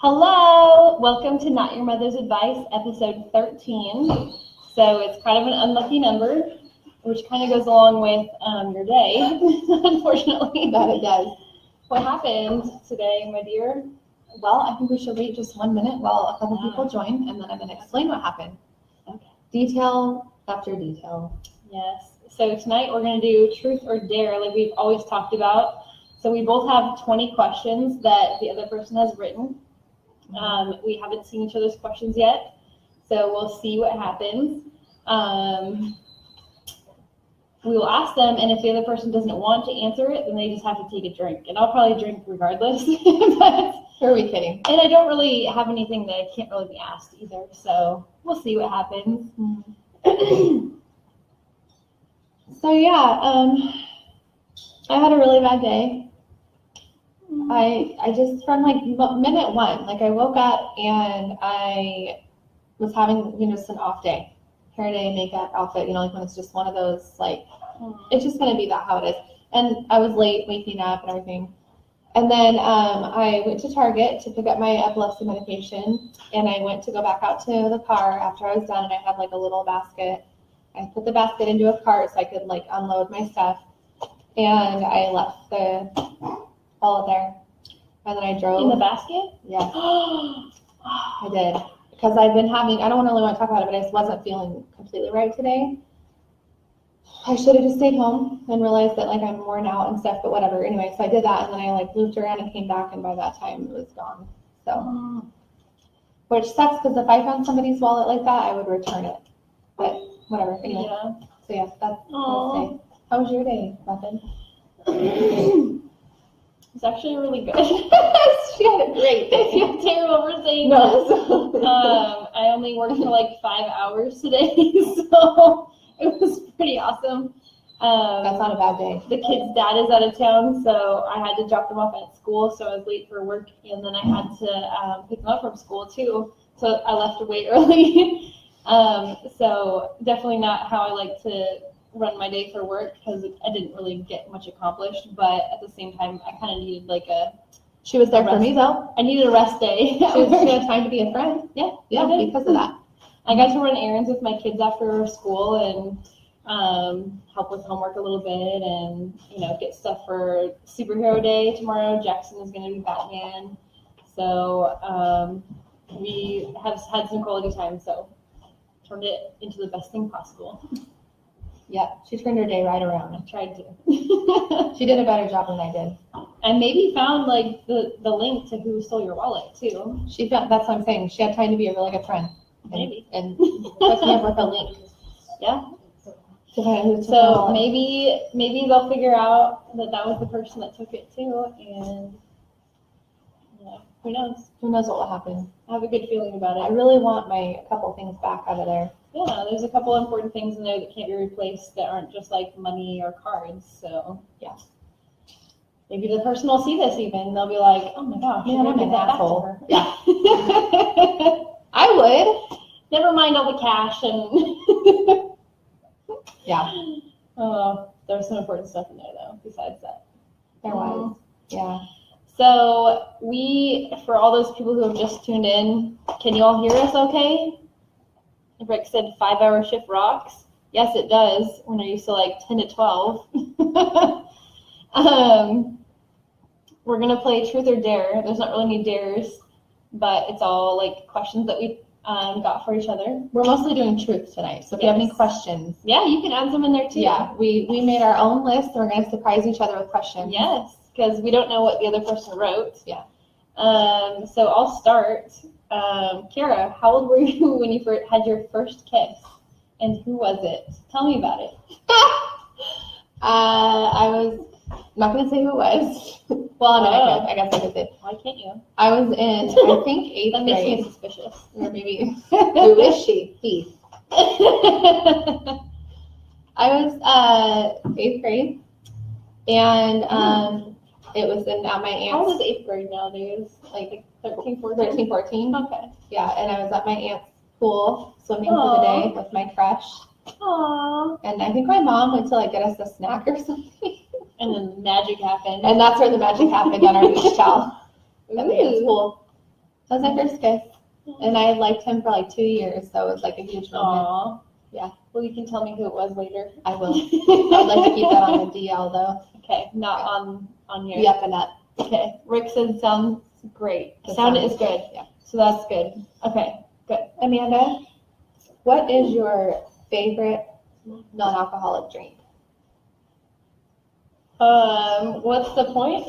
Hello, welcome to Not Your Mother's Advice, episode 13. So it's kind of an unlucky number, which kind of goes along with your day, unfortunately. That it does. What happened today, my dear? Well, I think we should wait just 1 minute while a couple people join, and then I'm going to explain what happened. Okay. Detail after detail. Yes. So tonight we're going to do truth or dare, like we've always talked about. So we both have 20 questions that the other person has written. We haven't seen each other's questions yet, so we'll see what happens. We will ask them, and if the other person doesn't want to answer it, then they just have to take a drink. And I'll probably drink regardless. But, who are we kidding? And I don't really have anything that I can't really be asked either, so we'll see what happens. So yeah, I had a really bad day. I just, from like minute one, like I woke up and I was having, just an off day. Hair day, makeup, outfit, like when it's just one of those, like, it's just going to be that how it is. And I was late waking up and everything. And then I went to Target to pick up my epilepsy medication, and I went to go back out to the car after I was done, and I had like a little basket. I put the basket into a cart so I could like unload my stuff, and I left all there. And then I drove. In the basket? Yeah. I did. Because I've been having, I don't really want to talk about it, but I just wasn't feeling completely right today. I should have just stayed home and realized that like I'm worn out and stuff, but whatever. Anyway, so I did that, and then I like looped around and came back, and by that time it was gone. So, which sucks because if I found somebody's wallet like that, I would return it. But whatever. Anyway. Yeah. So yeah, that's my day. How was your day, Muffin? It's actually really good. She had a great day. I feel terrible for saying No. this. I only worked for like 5 hours today, so it was pretty awesome. That's not a bad day. The kid's dad is out of town, so I had to drop them off at school, so I was late for work, and then I had to pick them up from school too, so I left way early. So definitely not how I like to run my day for work, because I didn't really get much accomplished, but at the same time I kind of needed like she was there for me though. I needed a rest day. She had time to be a friend. Yeah, because of that. I got to run errands with my kids after school and help with homework a little bit, and get stuff for superhero day tomorrow. Jackson is going to be Batman, so we have had some quality time, so turned it into the best thing possible. Yeah, she turned her day right around. I tried to. She did a better job than I did. And maybe found like the link to who stole your wallet too. She found, that's what I'm saying. She had time to be a really good friend. Maybe. And hooked me up with a link. Yeah. So maybe they'll figure out that was the person that took it too, and who knows? Who knows what will happen? I have a good feeling about it. I really want my couple things back out of there. Yeah, there's a couple important things in there that can't be replaced that aren't just like money or cards. So yeah, maybe the person will see this even. They'll be like, "Oh my gosh, man, I'm an asshole." Yeah, I would. Never mind all the cash and. Yeah. Oh, there's some important stuff in there though. Besides that, there was. Yeah. So for all those people who have just tuned in, can you all hear us okay? Rick said 5-hour shift rocks. Yes, it does when you're used to like 10 to 12. We're going to play truth or dare. There's not really any dares, but it's all like questions that we got for each other. We're mostly doing truth tonight, so if you have any questions. Yeah, you can add them in there too. Yeah, we made our own list, and we're going to surprise each other with questions. Yes, because we don't know what the other person wrote. Yeah. So I'll start. Kara, how old were you when you had your first kiss, and who was it? Tell me about it. I'm not going to say who it was. Well, I mean, I guess I could say. Why can't you? I was in, I think, 8th grade. That makes me suspicious. Or maybe, who is she? He. I was 8th grade, and it was at my aunt's. How old is 8th grade nowadays? Like 13, 14? 13, 14. Okay. Yeah, and I was at my aunt's pool swimming for the day with my crush. Aww. And I think my mom went to like get us a snack or something. And then magic happened. And that's where the magic happened on our beach towel at the aunt's pool. That was my first kiss. And I liked him for like 2 years, so it was like a huge moment. Aww. Yeah. Well, you can tell me who it was later. I will. I'd like to keep that on the DL though. Okay, not on here. The up and up. Okay. Rick said sounds great. The Sound sound is good. Yeah. So that's good. Okay, good. Amanda, what is your favorite non-alcoholic drink? What's the point?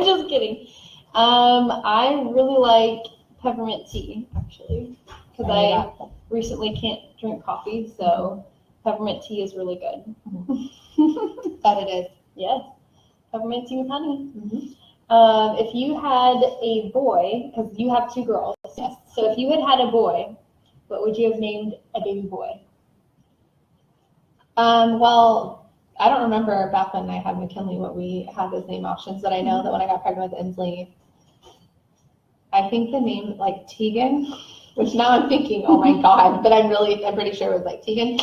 Just kidding. I really like peppermint tea, actually, because I recently can't drink coffee, so peppermint tea is really good. That it is. Yes, peppermint tea with honey. Mm-hmm. If you had a boy, because you have 2 girls, Yes. so if you had a boy, what would you have named a baby boy? Well, I don't remember back when I had McKinley what we had as name options, but I know that when I got pregnant with Inslee, I think the name like Tegan, which now I'm thinking, oh my God, but I'm pretty sure it was like Tegan.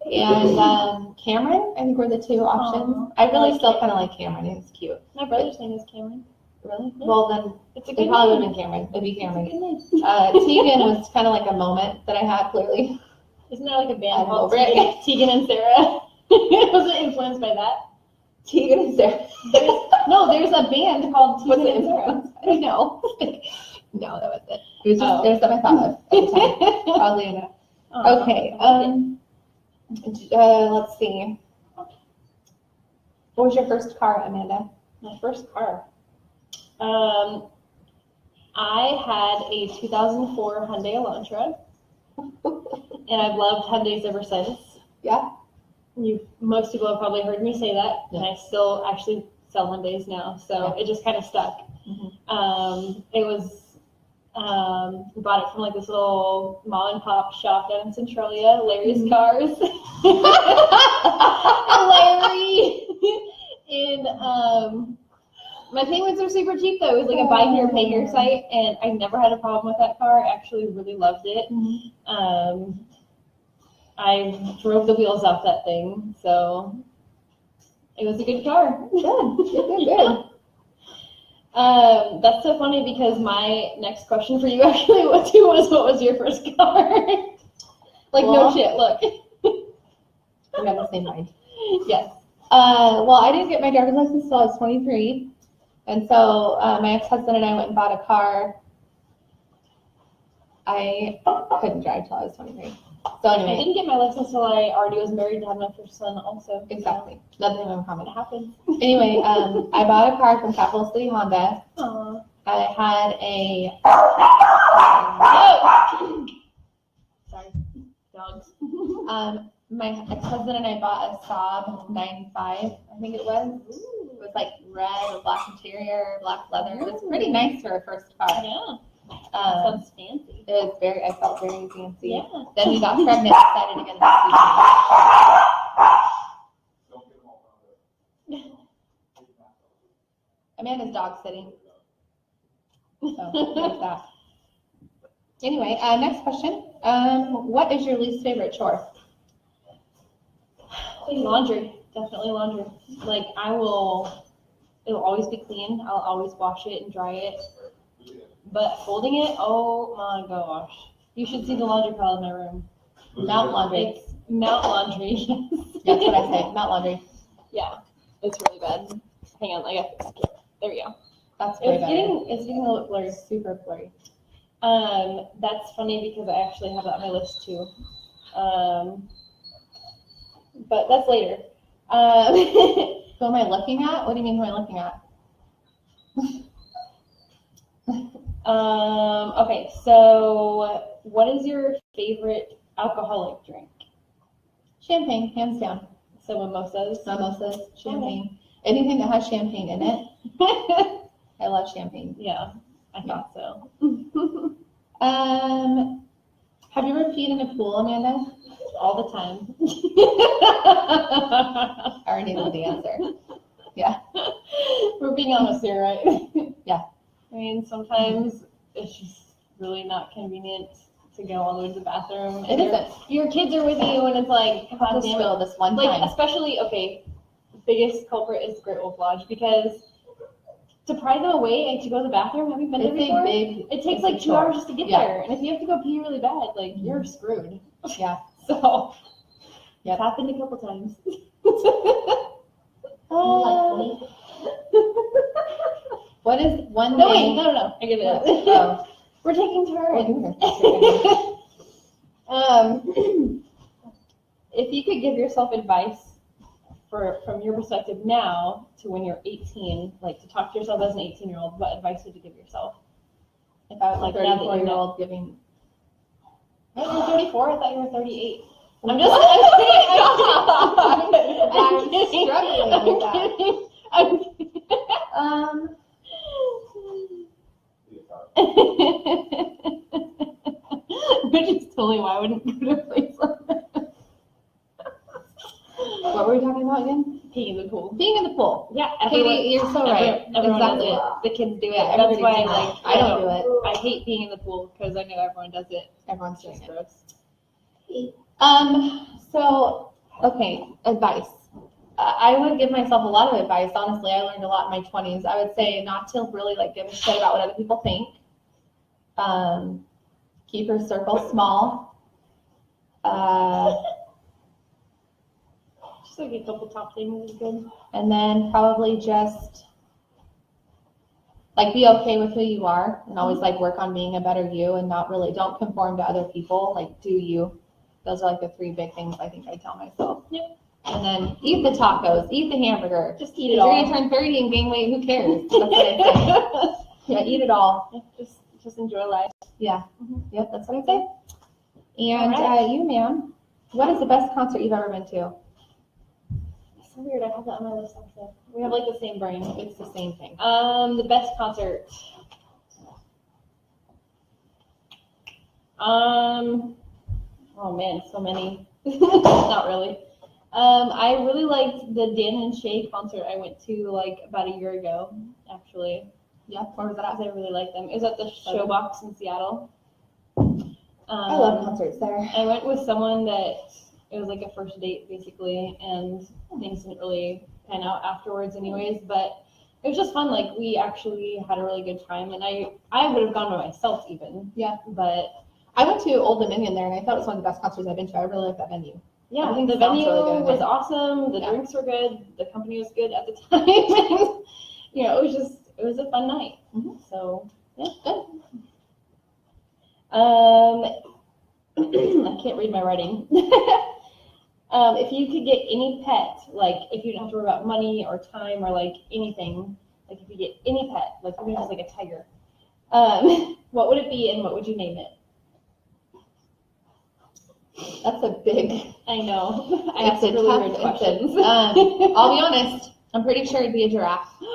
And Cameron, I think were the 2 options. Aww. I really still kind of like Cameron. It's cute. My brother's name is Cameron. Really? Yeah. Well, then It's a it good probably would name. have been Cameron. It'd be Cameron. It's a good name. Tegan was kind of like a moment that I had, clearly. Isn't there like a band I'm called over it. Tegan and Sarah? Was it influenced by that? Tegan and Sarah. There's a band called What's Tegan it and Sarah. I know. No, that was it. It was just, there's something I thought of at the time. Oddly enough. Oh, Okay. Let's see. What was your first car, Amanda? my first car. I had a 2004 Hyundai Elantra, and I've loved Hyundais ever since. Yeah. Most people have probably heard me say that, Yeah. and I still actually sell Hyundais now, so it just kind of stuck. Mhm. It was we bought it from like this little mom and pop shop down in Centralia, Larry's Cars. Larry. And my payments are super cheap though. It was like a buy here, pay here site, and I never had a problem with that car. I actually really loved it. I drove the wheels off that thing, so it was a good car. Good. That's so funny because my next question for you actually was what was your first car? Like, Well, no shit, look. We have the same mind. Yes. Well, I didn't get my driver's license until I was 23. And so my ex-husband and I went and bought a car. I couldn't drive till I was 23. So I anyway, didn't get my license until I already was married and had my first son also. exactly. Nothing in common. It happens. Anyway, I bought a car from Capital City Honda. Aww. I had a Oh! Sorry. Dogs. my ex-husband and I bought a Saab 95, I think it was. It was like red with black interior, black leather. It was pretty nice for a first car. Yeah. Um, Sounds fancy. It was I felt very fancy. Yeah. Then we got pregnant, decided to get this weekend. Amanda's dog sitting. So there's that. Anyway, next question. What is your least favorite chore? Laundry. Definitely laundry. Like, it'll always be clean. I'll always wash it and dry it. But folding it, oh my gosh. You should see the laundry pile in my room. Mount laundry. It's Mount Laundry. That's what I say. Mount laundry. Yeah, it's really bad. Hang on, I got this. There we go. That's way better. It's getting a little blurry. Super blurry. That's funny because I actually have that on my list too. But that's later. Who am I looking at? What do you mean who am I looking at? Okay, so what is your favorite alcoholic drink? Champagne, hands down. So mimosas. Mimosas, champagne. Anything that has champagne in it. I love champagne. Yeah, I thought so. Have you ever peed in a pool, Amanda? All the time. I already know the answer. Yeah. We're being honest here, right? Yeah. I mean, sometimes it's just really not convenient to go all the way to the bathroom. It isn't. Your kids are with you, and it's like, God Just damn spill it. this one Like, time. especially, okay, biggest culprit is Great Wolf Lodge because to pry them away and to go to the bathroom. Have you been there before? It takes like 2 hours just to get there, and if you have to go pee really bad, like you're screwed. Yeah. So Yep. it's happened a couple times. What is one No, thing? wait, no. I get it. Oh. We're taking turns. If you could give yourself advice from your perspective now to when you're 18, like to talk to yourself as an 18-year-old, what advice would you give yourself? If I was Like a now that you're 34-year-old giving. Oh, you're 34? I thought you were 38. I'm kidding. Which is totally why I wouldn't go to a place like that. What were we talking about again? Peeing in the pool. Being in the pool. Yeah, Katie, you're so right. Everyone does Exactly. it. The kids do it. Yeah, That's everybody why does it. I don't do it. I hate being in the pool because I know everyone does it. Everyone's doing It's it. gross. So, okay, advice. I would give myself a lot of advice. Honestly, I learned a lot in my 20s. I would say not to really like give a shit about what other people think. Keep your circle small. Just like a couple top things is good. And then probably just like be okay with who you are and always like work on being a better you and don't conform to other people. Like do you. Those are like the 3 big things I think I tell myself. Yep. And then eat the tacos, eat the hamburger. Just eat If it you're all. gonna turn 30 and gain weight, who cares? That's what I say. Yeah, eat it all. Just enjoy life. Yeah. Mhm. Yep, that's what I say. And All right. you, ma'am, what is the best concert you've ever been to? It's so weird. I have that on my list also. We have like the same brain. It's the same thing. The best concert. Oh man, so many. Not really. I really liked the Dan and Shay concert I went to like about a year ago, actually. Yeah, where was that at? I really liked them. It was at the Showbox in Seattle. I love concerts there. I went with someone that it was like a first date basically, and things didn't really pan out afterwards anyways, but it was just fun. Like we actually had a really good time, and I would have gone by myself even. Yeah. But I went to Old Dominion there, and I thought it was one of the best concerts I've been to. I really like that venue. yeah, Everything the sounds venue really good in was there. awesome. The Yeah. drinks were good. The company was good at the time. You know, it was a fun night. Mhm. So yeah, Good. I can't read my writing. If you could get any pet, like if you don't have to worry about money or time or like anything, like if you get any pet, like even just like a tiger, what would it be and what would you name it? That's a big. I know. I It's asked a really tough. weird It's questions. I'll be honest. I'm pretty sure it'd be a giraffe. I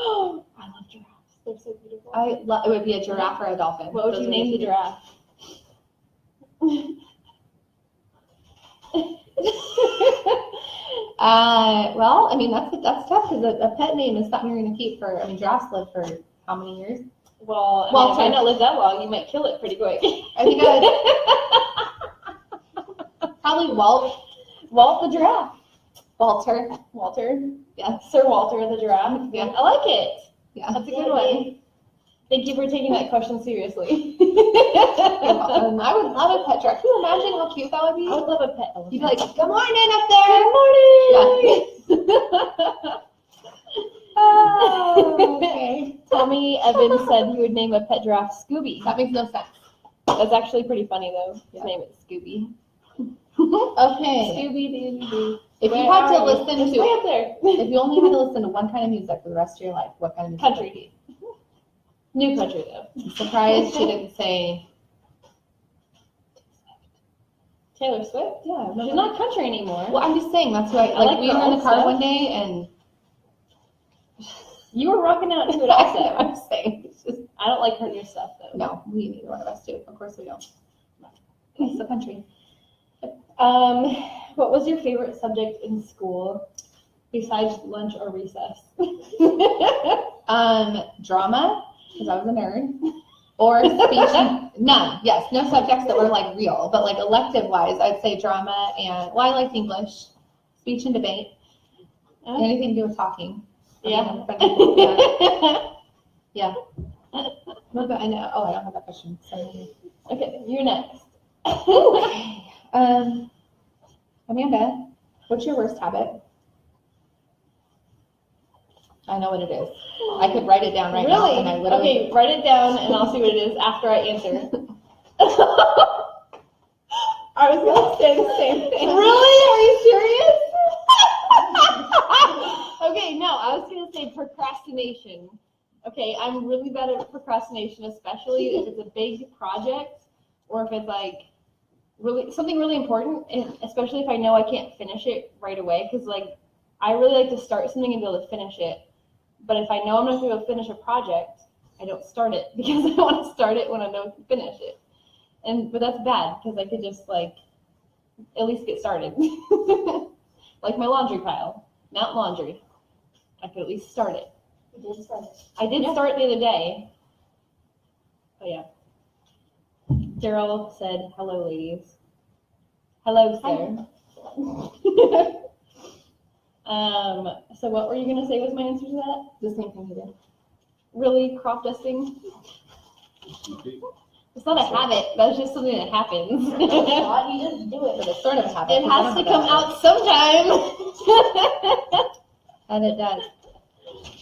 love giraffes. They're so beautiful. It would be a giraffe or a dolphin. What would Those you are name the two. giraffe? Well, I mean that's tough because a pet name is something you're going to keep for. I mean, giraffes live for how many years? Well, Well, if I not live that long, you might kill it pretty quick. I think I would probably Walt, Walt the giraffe. Walter. Walter. Yeah. Sir Walter the giraffe. Yeah. I like it. Yeah. That's a good one. Thank you for taking that question seriously. I would love a pet giraffe. Can you imagine how cute that would be? I would love a pet elephant. You'd be like, "Good morning up there." Good morning. Oh, okay. Tommy Evans said he would name a pet giraffe Scooby. That makes no sense. That's actually pretty funny though. Yeah. His name is Scooby. Okay. Scooby Doo. If you had to listen It's way to, up there. if you only had to listen to one kind of music for the rest of your life, what kind of music? Country. New country though. I'm surprised she didn't say. Taylor Swift? Yeah. She's not country anymore. Well, I'm just saying that's who I I like. like We her were in the old car stuff. one day and You were rocking out to it I also. know, I'm saying it's just I don't like her new stuff though. no. We neither one of us do. Of course we don't. It's the country. What was your favorite subject in school besides lunch or recess? Drama because I was a nerd. Or speech. None. Yes, no subjects that were like real, but like elective wise, I'd say drama and I liked English, speech and debate, anything to do with talking. I mean, Yeah. I'm friendly with that. Yeah. What about, I know. Oh, I don't have that question. So. Okay, you're next. Okay. Amanda, what's your worst habit? I know what it is. I could write it down right now. Really? And I literally. Okay, write it down and I'll see what it is after I answer. I was gonna say the same thing. Really? Are you serious? Okay, no, I was gonna say procrastination. Okay, I'm really bad at procrastination, especially if it's a big project or if it's like really something really important, and especially if I know I can't finish it right away. Because like I really like to start something and be able to finish it, but if I know I'm not going to be able to finish a project, I don't start it because I want to start it when I know I can finish it. But that's bad because I could just like at least get started. Like my laundry pile, not laundry. I could at least start it. I did start the other day. Oh yeah. Daryl said, "Hello, ladies." Hello, sir. So what were you gonna say was my answer to that? The same thing you did. Really, crop dusting? It's not a habit. That's just something that happens. You just do it. But it's sort of a habit. It has to come out sometime. And it does.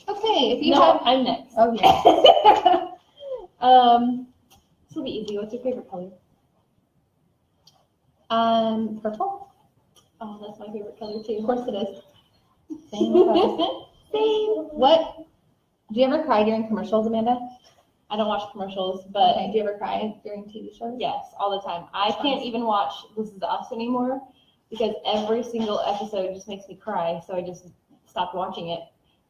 Okay, if you No, have. I'm next. Oh yeah. This will be easy. What's your favorite color? Purple. Oh, that's my favorite color too. Of course it is. Same. Same. What? Do you ever cry during commercials, Amanda? I don't watch commercials, but Okay. Do you ever cry during TV shows? yes, all the time. I can't even watch This Is Us anymore because every single episode just makes me cry. So I just stopped watching it.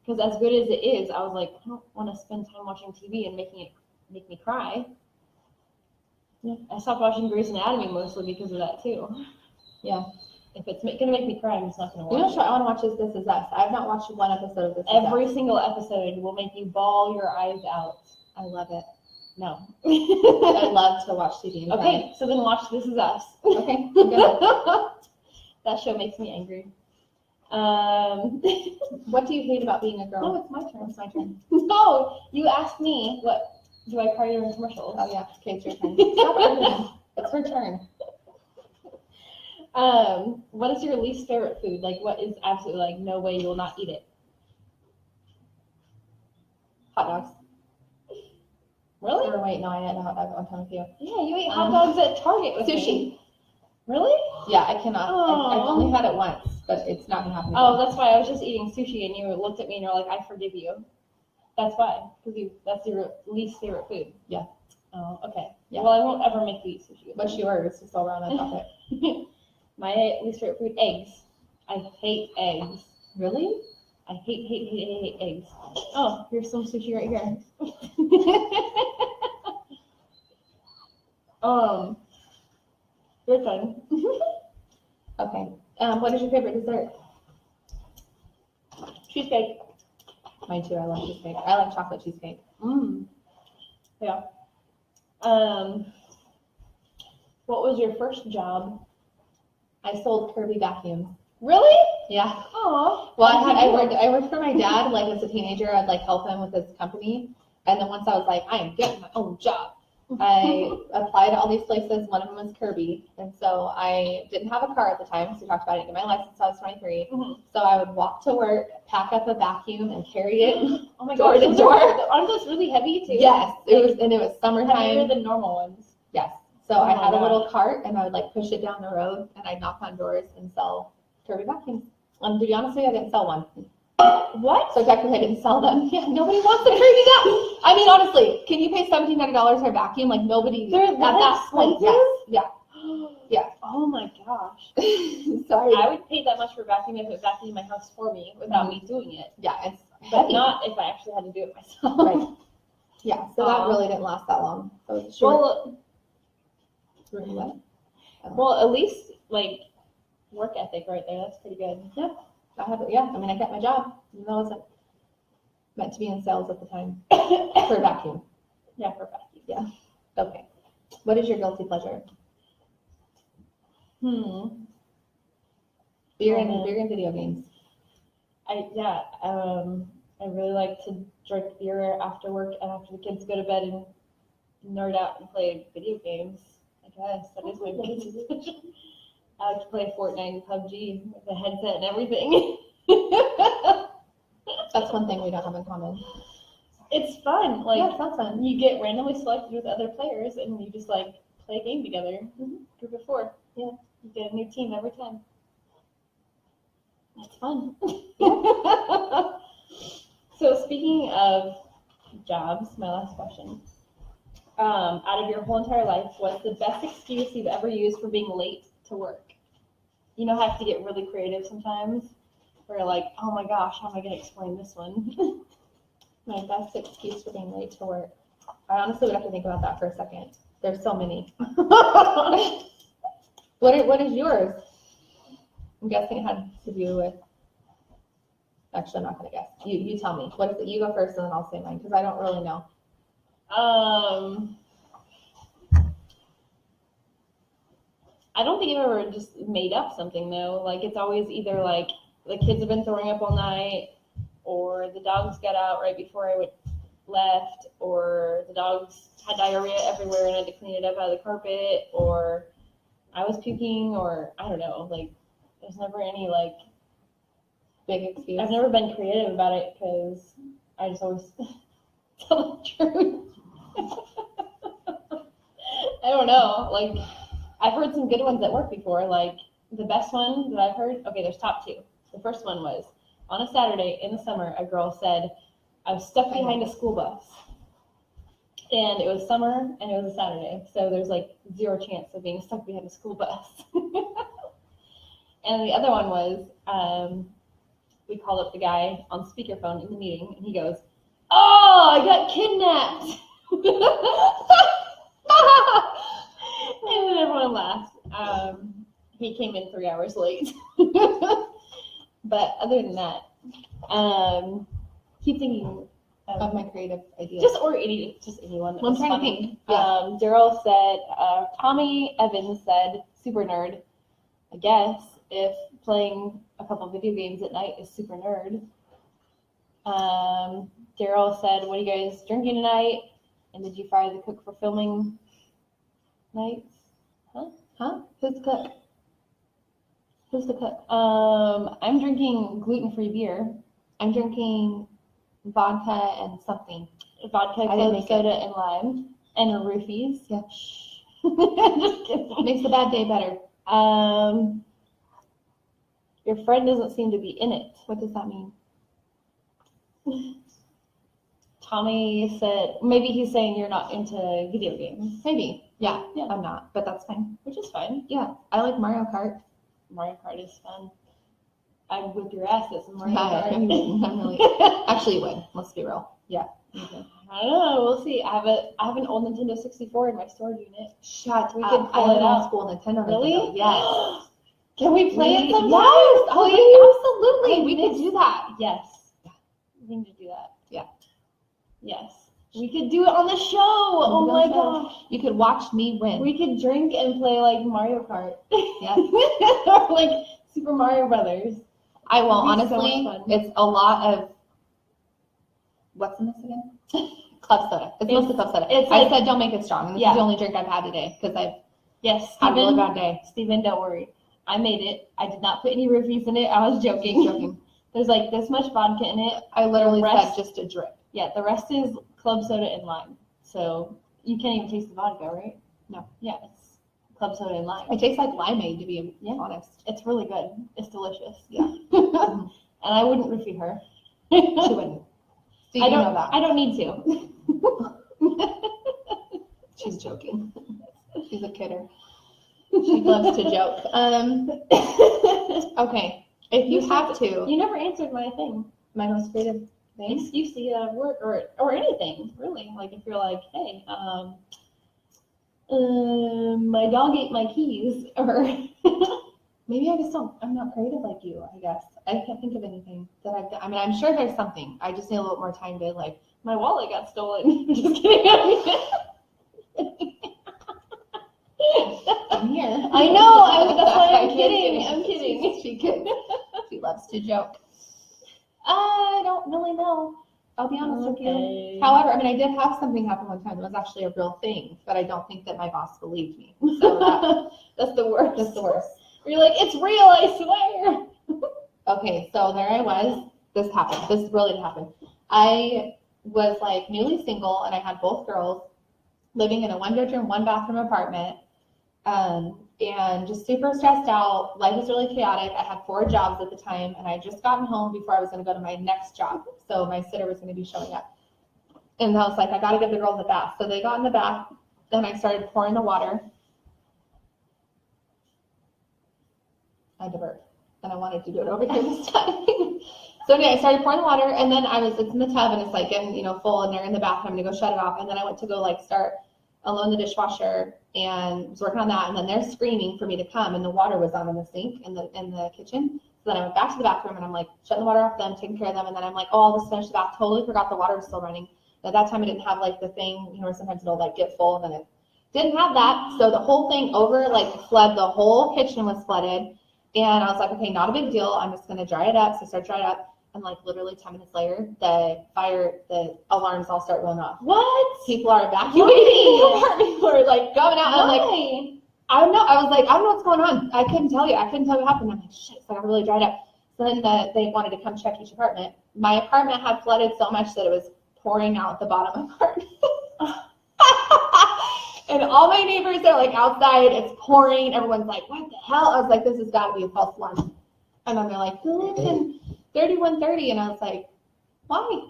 Because as good as it is, I was like, I don't want to spend time watching TV and making it make me cry. Yeah. I stopped watching Grey's Anatomy mostly because of that too. Yeah. If it's gonna make me cry, I'm just not gonna You know watch what show I want to watch is This Is Us. I've not watched one episode of This it. Is Every Us. single episode will make you bawl your eyes out. I love it. No. I love to watch TV and cry. Okay, so then watch This Is Us. Okay. I'm gonna. That show makes me angry. What do you hate about being a girl? No, it's my turn. It's my turn. No, you asked me what do I cry during commercials? Oh yeah. Okay, it's your turn. Stop arguing. It's her turn. What is your least favorite food? Like, what is absolutely like no way you will not eat it? Hot dogs. Really? Or wait, no, I didn't have hot dogs at one time with you. Yeah, you ate hot dogs at Target with Sushi. me. Really? Yeah, I cannot. I've Aw. only had it once, but it's not gonna happen. Oh, again. that's why I was just eating sushi and you looked at me and you're like, I forgive you. That's why, because that's your least favorite food. Yeah. Oh, okay. Yeah. Well, I won't ever make you eat sushi. What's yours? Just all around that topic. My least favorite food, eggs. I hate eggs. Really? I hate eggs. Oh, here's some sushi right here. Your turn. Okay. What is your favorite dessert? Cheesecake. Mine too. I love cheesecake. I like chocolate cheesecake. Yeah. What was your first job? I sold Kirby vacuums. Really? Yeah. Oh. Well, I worked for my dad like as a teenager. I'd like help him with his company, and then once I was like, I am getting my own job. I applied to all these places. One of them was Kirby, and so I didn't have a car at the time. So we talked about it. Get my license. I was 23. Mhm. So I would walk to work, pack up a vacuum, and carry it. Oh my Door god. to door. Aren't those really heavy too? Yes, it was, and it was Heavier summertime. than normal ones. Yes. So Oh I my had a gosh. little cart, and I would like push it down the road, and I'd knock on doors and sell Kirby vacuums. To be honest with you, I didn't sell one. What? So technically, I didn't sell them. Yeah, nobody wants a Kirby vacuum. I mean, honestly, can you pay $1,700 for a vacuum? Like nobody. They're at that that point. expensive? Yeah. Oh my gosh. Sorry. I would pay that much for vacuum if it vacuumed my house for me without me doing it. Yeah, it's But heavy. not if I actually had to do it myself. Right. Yeah. So that Aw. really didn't last that long. So it's short. Well, What? well, at least like work ethic right there. That's pretty good. I had, yeah. I mean, I kept my job, even though I wasn't meant to be in sales at the time for a vacuum. Yeah, for vacuum. Okay. What is your guilty pleasure? Oh, Beer and man. video games. I I really like to drink beer after work and after the kids go to bed and nerd out and play video games. I guess that is my biggest addiction. I like to play Fortnite and PUBG with a headset and everything. That's one thing we don't have in common. It's fun. Like, Yeah, it sounds fun. you get randomly selected with other players and you just like play a game together. Group of 4. Yeah. You get a new team every time. It's fun. So speaking of jobs, my last question. Out of your whole entire life, what's the best excuse you've ever used for being late to work? You know, I have to get really creative sometimes. Where you're like, oh my gosh, how am I going to explain this one? My best excuse for being late to work. I honestly would have to think about that for a second. There's so many. What is yours? I'm guessing it had to do with. Actually, I'm not going to guess. You tell me. What is it? You go first, and then I'll say mine because I don't really know. I don't think I've ever just made up something though. Like it's always either like the kids have been throwing up all night, or the dogs got out right before I left, or the dogs had diarrhea everywhere and I had to clean it up out of the carpet, or I was puking, or I don't know. Like there's never any like Big excuse. I've never been creative about it because I just always tell the truth. I don't know. Like, I've heard some good ones at work before. Like, the best one that I've heard, okay, there's top 2. The first one was, on a Saturday in the summer, a girl said, I was stuck behind a school bus. And it was summer, and it was a Saturday. So there's, like, 0 chance of being stuck behind a school bus. And the other one was, we called up the guy on speakerphone in the meeting, and he goes, oh, I got kidnapped. And then everyone laughed. He came in 3 hours late. But other than that, keep thinking Of my creative ideas. just anyone. That Well, I'm was trying to funny. think. Yeah. Daryl said, Tommy Evans said, super nerd. I guess if playing a couple video games at night is super nerd. Daryl said, what are you guys drinking tonight? And did you fire the cook for filming nights? Huh? Who's the cook? Who's the cook? I'm drinking gluten-free beer. I'm drinking vodka and something. Vodka, I didn't club make soda, and lime. And roofies. Yeah. Just kidding. Makes the bad day better. Your friend doesn't seem to be in it. What does that mean? Tommy said, maybe he's saying you're not into video games, Maybe. Yeah. Yeah. I'm not, but that's fine. which is fine. Yeah. I like Mario Kart. Mario Kart is fun. I would whip your ass at some Mario I Kart. wouldn't. I'm really. Actually, you would. Let's be real. Yeah. Okay. I don't know. We'll see. I have an old Nintendo 64 in my storage unit. Shut We up. could pull I have it an out. old school Nintendo. Really? Nintendo. Yes. Can we play it sometime? Yes. Oh, Please? absolutely. We could do that. Yes. We need to do that. Yeah. Yes. We could do it on the show. Oh my gosh. You could watch me win. We could drink and play like Mario Kart. Yeah. Or like Super Mario Brothers. I will. It'd be so Honestly, much fun. it's a lot of. What's in this again? Club soda. It's mostly club soda. it's I like- said don't make it strong. And this Yeah. is the only drink I've had today because I've Yes, had a really Steven. bad day. Steven, don't worry. I made it. I did not put any roofies in it. I was joking. Joking. There's like this much vodka in it. I literally The rest- said just a drip. Yeah, the rest is club soda and lime. So you can't even taste the vodka, right? No. Yeah, it's club soda and lime. It tastes like limeade, to be Yeah. honest. It's really good. It's delicious. Yeah. And I wouldn't roofie her. She wouldn't. So you I don't know that. I don't need to. She's joking. She's a kidder. She loves to joke. Okay. If you have to, You never answered my thing. my most creative thing. Excuse to get out of work or anything, really. Like if you're like, hey, my dog ate my keys, or Maybe I just don't. I'm not creative like you. I guess I can't think of anything that I've done. I mean, I'm sure there's something. I just need a little more time to like. my wallet got stolen. Just kidding. I'm here. I know. That's why I'm I'm kidding. I'm kidding. She loves to joke. I don't really know. I'll be honest with you. Okay. However, I mean, I did have something happen one time. It was actually a real thing, but I don't think that my boss believed me. So That's the worst. that's the worst. You're like, it's real, I swear. Okay, so there I was. This happened. This really did happen. I was like newly single, and I had both girls living in a 1-bedroom, 1-bathroom apartment, and just super stressed out. Life was really chaotic. I had 4 jobs at the time, and I had just gotten home before I was going to go to my next job. So my sitter was going to be showing up. And I was like, I got to give the girls a bath. So they got in the bath, then I started pouring the water. I had to burp, and I wanted to do it over here this time. So anyway, I started pouring the water, and then it's in the tub, and it's like getting, full, and they're in the bathroom. I'm going to go shut it off. And then I went to go start unload the dishwasher and was working on that, and then they're screaming for me to come, and the water was on in the sink in the kitchen. So then I went back to the bathroom, and I'm like shutting the water off them, taking care of them, and then I'm like, oh, I'll just finish the bath. Totally forgot the water was still running. At that time I didn't have the thing, where sometimes it'll get full, and then it didn't have that. So the whole thing flooded, the whole kitchen was flooded, and I was like, okay, not a big deal. I'm just gonna dry it up. So I started drying it up. And literally 10 minutes later, the alarms all start going off. What? People are evacuating the apartment. People are going out. And I don't know. I was like, I don't know what's going on. I couldn't tell you. what happened. I'm like, shit, so I got really dried up. So then they wanted to come check each apartment. My apartment had flooded so much that it was pouring out the bottom apartment. And all my neighbors are outside. It's pouring. Everyone's like, what the hell? I was like, this has got to be a false alarm. And then they're like, who lives in 3130, and I was like, why?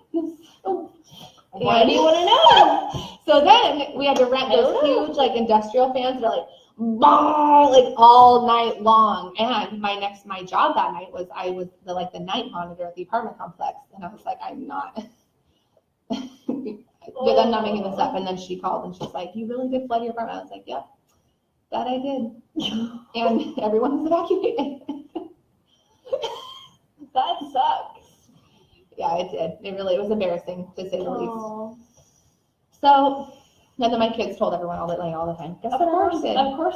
Why do you want to know? So then we had to rent those huge industrial fans that are bah, all night long. And my job that night was I was the night monitor at the apartment complex, and I was like, I'm not making this up. And then she called and she's like, you really did flood your apartment? I was like, yep, that I did. And everyone was evacuated. That sucks. Yeah, it did. It was embarrassing, to say the least. So, and then my kids told everyone all the time. Guess Of course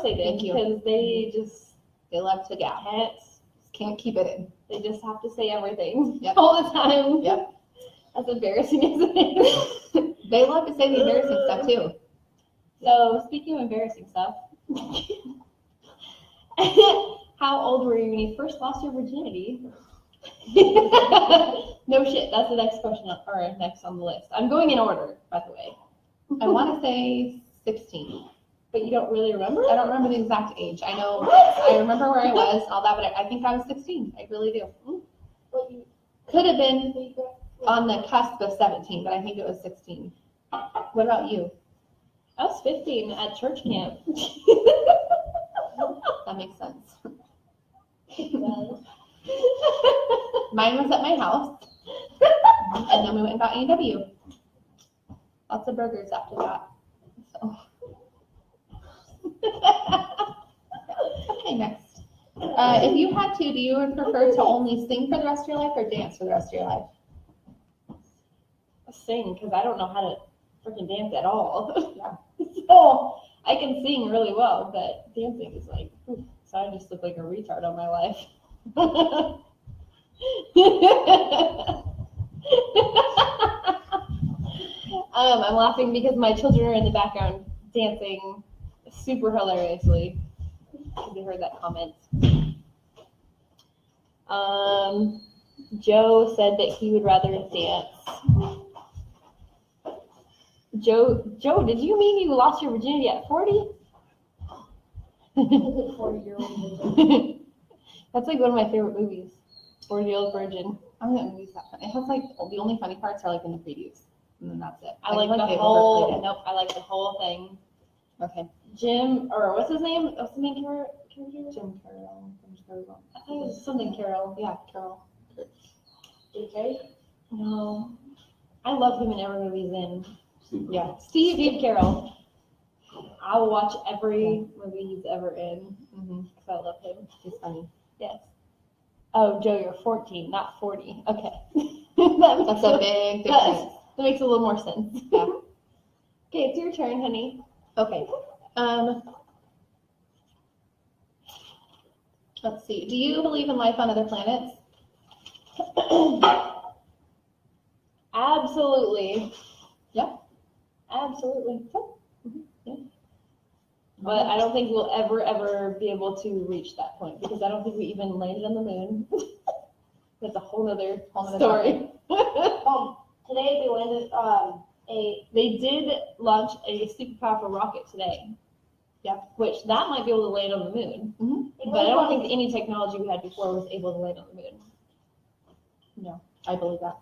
they did. Thank you. Because they love to gab. Can't keep it in. They just have to say everything all the time. Yep. As embarrassing as it is. They love to say the embarrassing stuff too. So, speaking of embarrassing stuff, how old were you when you first lost your virginity? No shit, that's the next question or next on the list. I'm going in order, by the way. I want to say 16. But you don't really remember? I don't remember the exact age. I know I remember where I was and all that, but I think I was 16. I really do. Could have been on the cusp of 17, but I think it was 16. What about you? I was 15 at church camp. That makes sense. Mine was at my house, and then we went and got A&W. Lots of burgers after that. So. Okay, next. If you had to, do you prefer to only sing for the rest of your life or dance for the rest of your life? Sing, because I don't know how to freaking dance at all. Yeah. So I can sing really well, but dancing is so I just look like a retard all my life. I'm laughing because my children are in the background dancing super hilariously. Have you heard that comment? Joe said that he would rather dance. Joe, did you mean you lost your virginity at 40? 40-year-old. That's one of my favorite movies. 40-Year-Old Virgin. I don't think that movie's that funny. It has the only funny parts are in the previews, and then that's it. I like the whole. Nope, I like the whole thing. Okay. Jim, or what's his name? What's the main character? Jim Carroll. I think it was something Carroll. Yeah, Carroll. JK? No. I love him in every movie he's in. Yeah. Steve Carroll. I will watch every movie he's ever in because I love him. He's funny. Yes. Oh, Joe, you're 14, not 40. Okay. That's a big difference. That makes a little more sense. Yeah. Okay, it's your turn, honey. Okay. Let's see. Do you believe in life on other planets? Absolutely. Yeah. Absolutely. Yeah. But I don't think we'll ever be able to reach that point because I don't think we even landed on the moon. That's a whole nother story. Today they landed They did launch a super powerful rocket today. Yeah. Which that might be able to land on the moon. Mm-hmm. But I don't think any technology we had before was able to land on the moon. No, I believe that.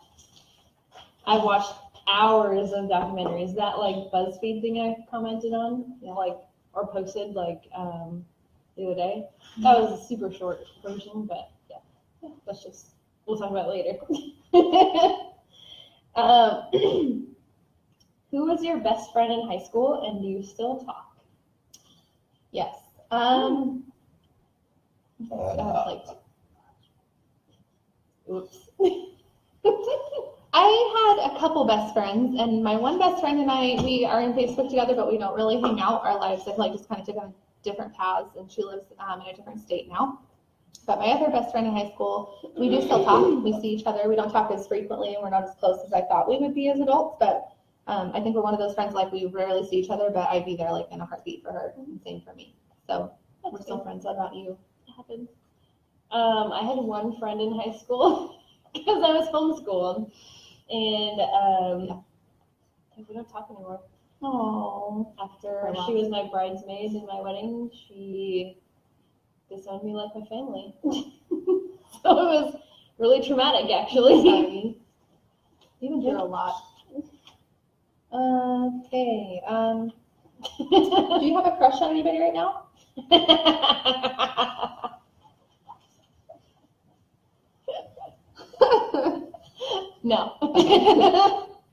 I watched hours of documentaries. That like BuzzFeed thing I commented on, Yeah. like or posted like the other day. That was a super short version, but yeah, that's just we'll talk about it later. Who was your best friend in high school, and do you still talk? Yes. Like, Oops. I had a couple best friends, and my one best friend and I, we are in Facebook together, but we don't really hang out. Our lives have like just kind of taken different paths, and she lives in a different state now. But my other best friend in high school, we do still talk. We see each other. We don't talk as frequently, and we're not as close as I thought we would be as adults. But I think we're one of those friends, like we rarely see each other, but I'd be there like in a heartbeat for her, and same for me. So we're still friends. What about you? It happens. I had one friend in high school because I was homeschooled, and we don't talk anymore. Oh, After she was my bridesmaid in my wedding, she disowned me like my family. So it was really traumatic, actually. sorry. You've been through a lot. Okay. Do you have a crush on anybody right now? No.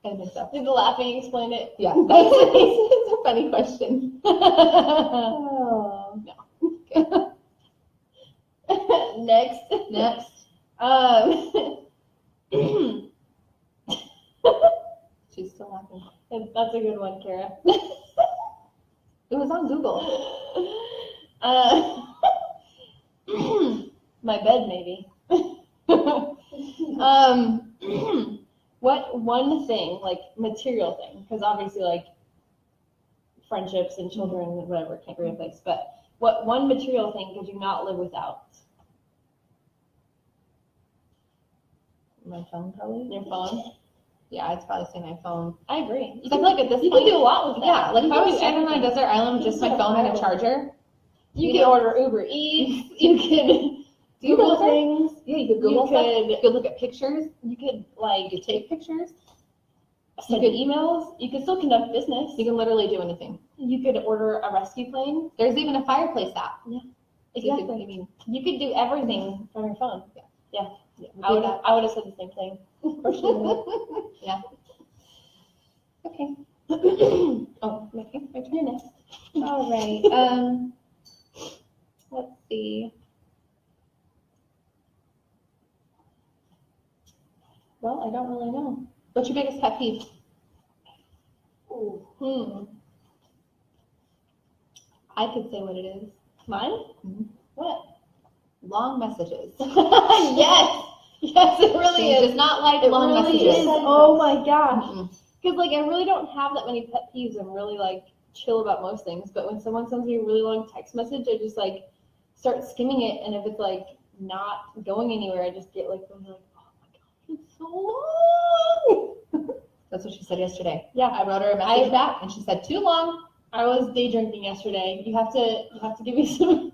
I think so. Did the laughing explain it? Yeah, it's a funny question. Oh, no. Next. She's still laughing. That's a good one, Kara. It was on Google. My bed, maybe. What one thing, like material thing, because obviously like friendships and children and whatever can't be replaced, but what one material thing could you not live without? My phone, probably. Your phone? Yeah, I'd probably say my phone. I agree. I feel like at this You point, can do a lot with that. yeah, like if You I can was do stranded on a everything. desert island with just my phone and a charger. You can order Uber Eats. You can you Google know that? things. Yeah, you could Google stuff. could- You could look at pictures. You could like You could take pictures. send emails. You could still conduct business. You can literally do anything. You could order a rescue plane. There's even a fireplace app. So Exactly. You could do everything from your phone. Yeah, I would have said the same thing. For sure. Yeah. Okay. Oh, my turn next. All right. Let's see. Well, I don't really know. What's your biggest pet peeve? I could say what it is. Mine? Mhm. What? Long messages. Yes. Yes, it really She is. does not like It long really messages. is. Oh my gosh. Mm-mm. Because like I really don't have that many pet peeves. I'm really like chill about most things. But when someone sends me a really long text message, I just like start skimming it, and if it's like not going anywhere, I just get like, I'm like, oh my gosh, it's so long. That's what she said yesterday. Yeah. I wrote her a message back, and she said, too long. I was day drinking yesterday. You have to give me some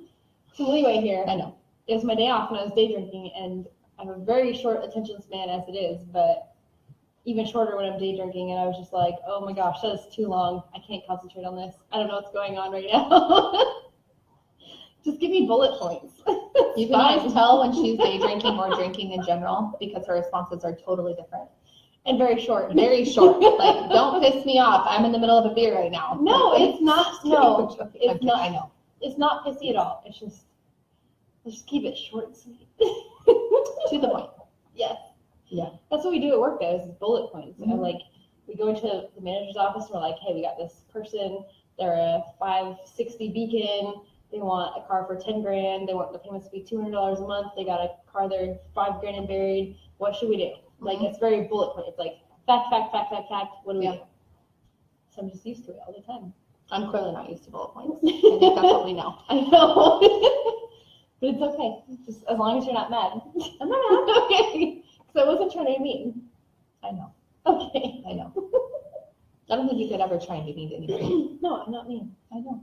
leeway here. I know. It was my day off, and I was day drinking, and I have a very short attention span as it is, but even shorter when I'm day drinking, and I was just like, oh my gosh, that is too long. I can't concentrate on this. I don't know what's going on right now. Just give me bullet points. You can always tell when she's day drinking or drinking in general because her responses are totally different. And very short. Very short. Like, don't piss me off. I'm in the middle of a beer right now. No, it's not. No, I'm it's not. I know. It's not pissy at all. It's just, let's just keep it short and sweet. To the point. Yes. Yeah. That's what we do at work, guys, is bullet points. Mhm. And like, we go into the manager's office and we're like, hey, we got this person. They're a 560 Beacon. They want a car for 10 grand. They want the payments to be $200 a month. They got a car there, $5 grand and buried. What should we do? Like, it's very bullet point. It's like Fact. What do we Yeah. do? So I'm just used to it all the time. I'm clearly not used to bullet points. I think that's what we know. I know. But it's okay. Just as long as you're not mad. I'm not mad. Okay. Because I wasn't trying to be mean. I know. Okay. I know. I don't think you could ever try and be mean to anybody. No, I'm not mean. I know.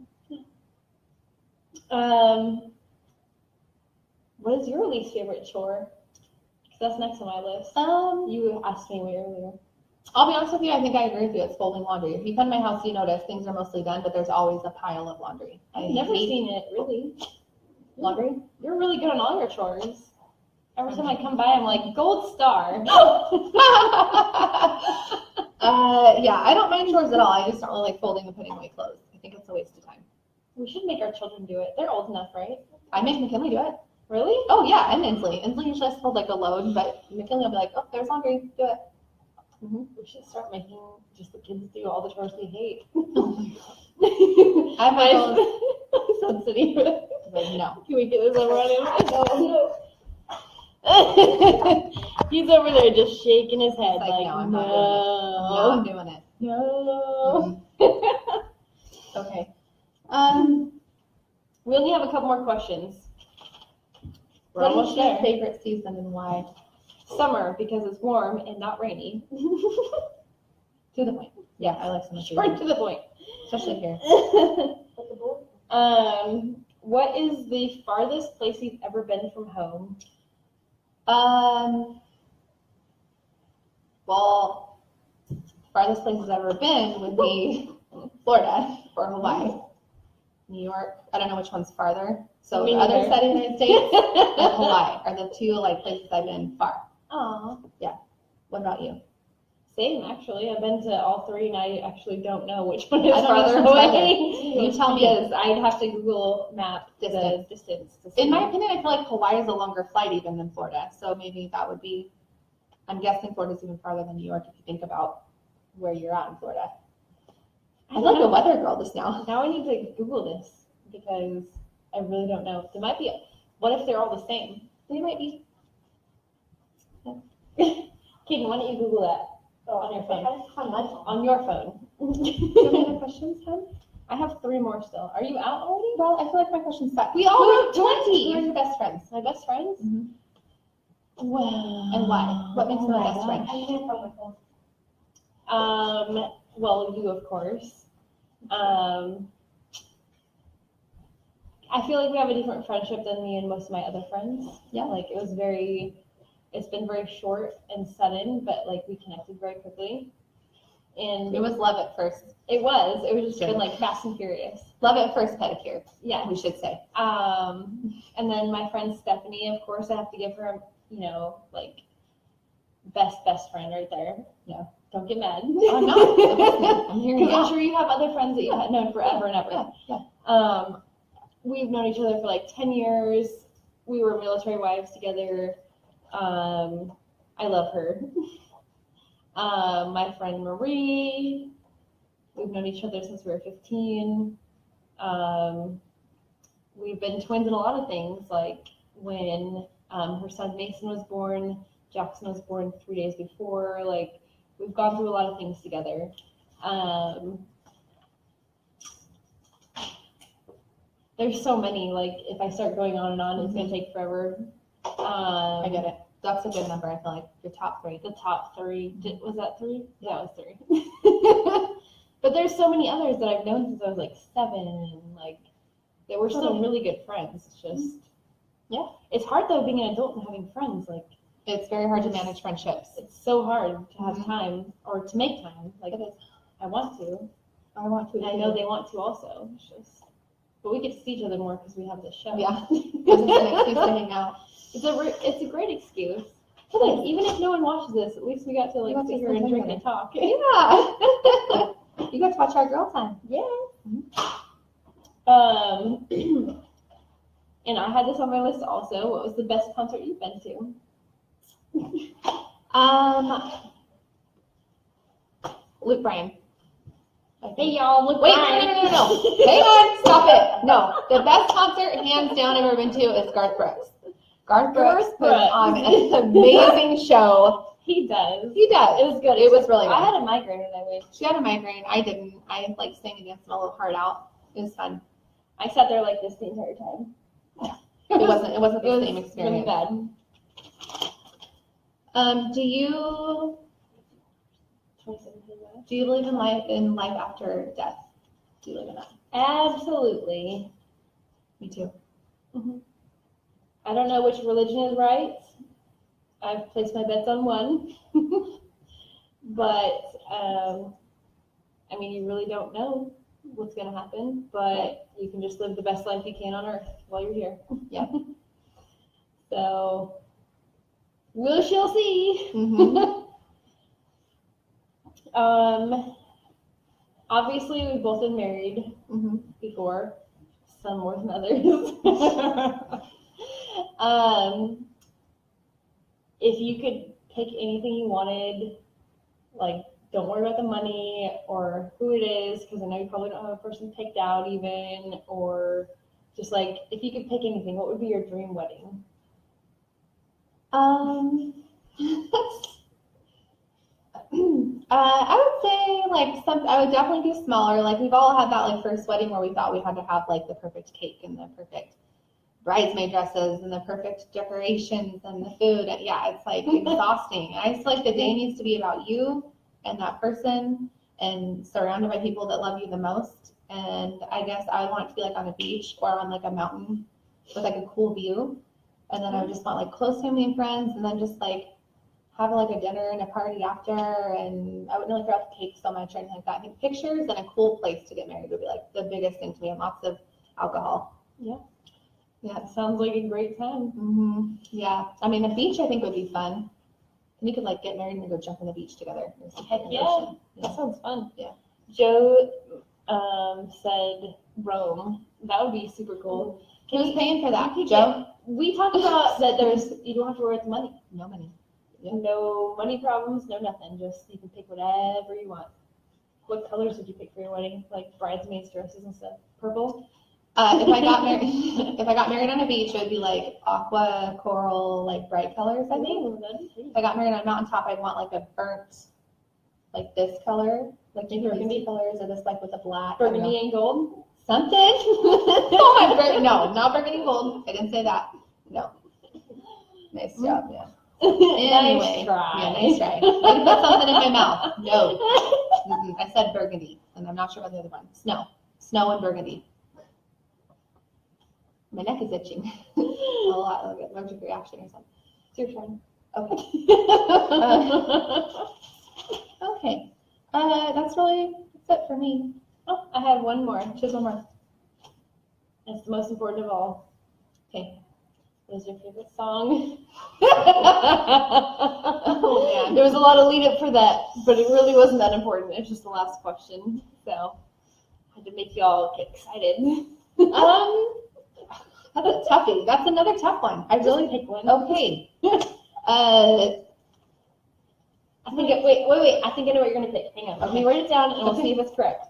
What is your least favorite chore? Because that's next on my list. You asked me way earlier. I'll be honest with you, I think I agree with you. It's folding laundry. If you come to my house, you notice things are mostly done, but there's always a pile of laundry. I've never seen it, really. Laundry? You're really good on all your chores. Every time I come by, I'm like, gold star. Yeah, I don't mind chores at all. I just don't really like folding and putting away clothes. I think it's a waste of time. We should make our children do it. They're old enough, right? I make McKinley do it. Really? Oh, yeah, and Inslee. Inslee usually has to hold like a load, but McKinley will be like, oh, there's laundry. Do it. We should start making just the kids do all the chores we hate. I have my own. My son's sitting here. Like, no. Can we get this over on him? No. He's over there just shaking his head It's like, no, I'm not doing it. no, No, I'm doing it. no. Okay. We only have a couple more questions. We're What almost is your there. favorite season and why? Summer, because it's warm and not rainy. To the point. Yeah, I like summer Short season, to the point. especially here. What is the farthest place you've ever been from home? Well, farthest place I've ever been would be Florida or Hawaii. New York, I don't know which one's farther. So Me the other neither. side of the United States and Hawaii are the two like places I've been far. Aw. What about you? Same, actually. I've been to all three, and I actually don't know which one is I don't know which farther one's away. You tell me. Because I'd have to Google map the distance. To see. In my opinion, I feel like Hawaii is a longer flight even than Florida. So maybe that would be, I'm guessing Florida's even farther than New York if you think about where you're at in Florida. I'm like a weather girl just now. Now I need to Google this because I really don't know. There might be. What if they're all the same? They might be. Kaden, why don't you Google that on your phone? On your phone. Do you have any other questions, Ken? I have 3 more still. Are you out already? Well, I feel like my question's stuck. We all have 20. Who are your best friends? My best friends? Mhm. Wow. And why? What makes them a best friend? Well, you, of course. I feel like we have a different friendship than me and most of my other friends. Yeah. Like, it's been very short and sudden, but, like, we connected very quickly. And It was love at first. It was just Good. been, like, fast and furious. Love at first pedicure, Yeah. we should say. And then my friend Stephanie, of course, I have to give her, like, best friend right there. Yeah. Don't get mad. I'm not. I'm hearing Because you I'm out. sure you have other friends that you've had known forever and ever. Yeah. We've known each other for like 10 years. We were military wives together. I love her. My friend Marie, we've known each other since we were 15. We've been twins in a lot of things, like when her son Mason was born, Jackson was born 3 days before. Like, we've gone through a lot of things together. There's so many, like, if I start going on and on, it's going to take forever. I get it. That's a good number, I feel like. Your top 3. The top 3. Was that 3? Yeah, it was 3. But there's so many others that I've known since I was like 7. Like, they were still really good friends. It's just, Yeah. It's hard though being an adult and having friends. Like, It's very hard to manage friendships. it's so hard to have Mhm. time or to make time. Like, It is. I want to. I want to. And I know they want to also. It's just, but we get to see each other more because we have this show. Yeah. Because it's an excuse to hang out. It's a great excuse. Like, even if no one watches this, at least we got to We like got to sit here spend and time drink together. and talk. Yeah. You got to watch our girl time. Yeah. And I had this on my list also. What was the best concert you've been to? Luke Bryan. Hey y'all, look. Wait, no. Hang on, stop it. No, the best concert, hands down, I've ever been to is Garth Brooks. Garth Brooks puts Brooks. on an amazing show. He does. He does. It was good. It was really I good. had a migraine and I wished. She had a migraine. I didn't. I like sang against my little heart out. It was fun. I sat there like this the entire time. It wasn't the It same was experience. really bad. Do you 2017 left. do you believe in life after death? Do you believe in that? Absolutely. Me too. I don't know which religion is right. I've placed my bets on one. But, I mean, you really don't know what's going to happen, but you can just live the best life you can on earth while you're here. Yeah. So, we shall see. Mm-hmm. Obviously, we've both been married Mm-hmm. before, some more than others. If you could pick anything you wanted, like, don't worry about the money or who it is, because I know you probably don't have a person picked out even, or just like, if you could pick anything, what would be your dream wedding? I would say like I would definitely do smaller. Like we've all had that like first wedding where we thought we had to have like the perfect cake and the perfect bridesmaid dresses and the perfect decorations and the food. And yeah, it's like exhausting. I just like the day needs to be about you and that person and surrounded by people that love you the most. And I guess I would want it to be like on a beach or on like a mountain with like a cool view. And then I would just want like close family and friends, and then just like have like a dinner and a party after. And I wouldn't really throw out the cake so much or anything like that. I think pictures and a cool place to get married would be like the biggest thing to me, and lots of alcohol. Yeah. Yeah. That sounds like a great time. Mm-hmm. Yeah. I mean, the beach I think would be fun. And you could like get married and then go jump in the beach together. Heck yeah. That sounds fun. Yeah. Joe said Rome. That would be super cool. Who's paying for that? Can you Joe? We talked about that you don't have to worry about the money. No money. Yeah. No money problems, no nothing. Just you can pick whatever you want. What colors did you pick for your wedding? Like bridesmaids dresses and stuff? Purple? If I got married on a beach, it would be like aqua, coral, like bright colors, I think. Ooh, that'd be pretty. If I got married on a mountaintop, I'd want like a burnt, like this color, like maybe burgundy colors, or this like with a black. Burgundy and gold? Something. Oh, no, not burgundy gold. I didn't say that. No. Nice job, yeah. Anyway, Nice try. Yeah, nice try. Way to put something in my mouth. No. I said burgundy, and I'm not sure about the other one. Snow and burgundy. My neck is itching. A lot, like an allergic reaction or something. It's your turn. Okay. Okay. That's it for me. Oh, I have one more. Just one more. It's the most important of all. Okay. What is your favorite song? Oh, man. There was a lot of lead up for that, but it really wasn't that important. It's just the last question. So I had to make you all get excited. That's a toughie. That's another tough one. I really pick one. Okay. I think wait. I think I know what you're gonna pick. Hang on. Let me write it down and we'll see if it's correct.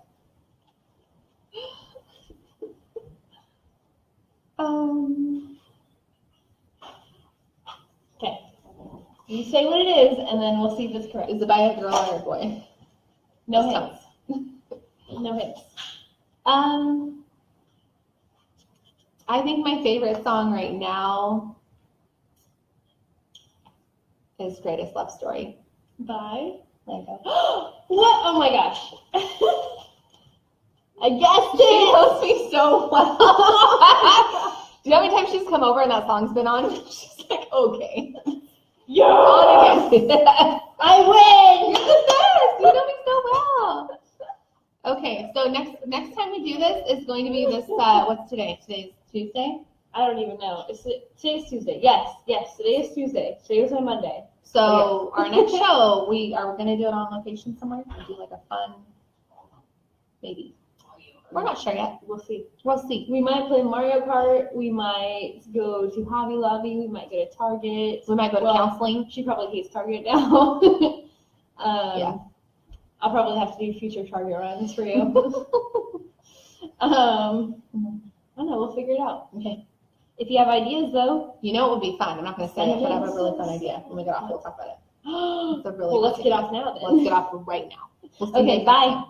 Okay. You say what it is, and then we'll see if it's correct. Is it by a girl or a boy? No Just hints. No hints. I think my favorite song right now is Greatest Love Story. Bye. Lego. What? Oh my gosh. I guessed She it. knows me so well. Do you know how many times she's come over and that song's been on? She's like, okay. Yeah. On again. I win. You're the best. You know me so well. Okay, so next time we do this is going to be this, what's today? Today's Tuesday? I don't even know. Today's Tuesday. Yes. Today is Tuesday. Today was my Monday. So our next show, we are going to do it on location somewhere and do like a fun, maybe. We're not sure yet. We'll see. We'll see. We might play Mario Kart. We might go to Hobby Lobby. We might go to Target. We might go to counseling. She probably hates Target now. Yeah. I'll probably have to do future Target runs for you. I don't know. We'll figure it out. Okay. If you have ideas, though. You know it would be fun. I'm not going to say it, but I have a really fun idea. When we get off, we'll talk about it. It's a really Well, let's good get idea. off now then. Let's get off right now. We'll see you Okay, next bye. time.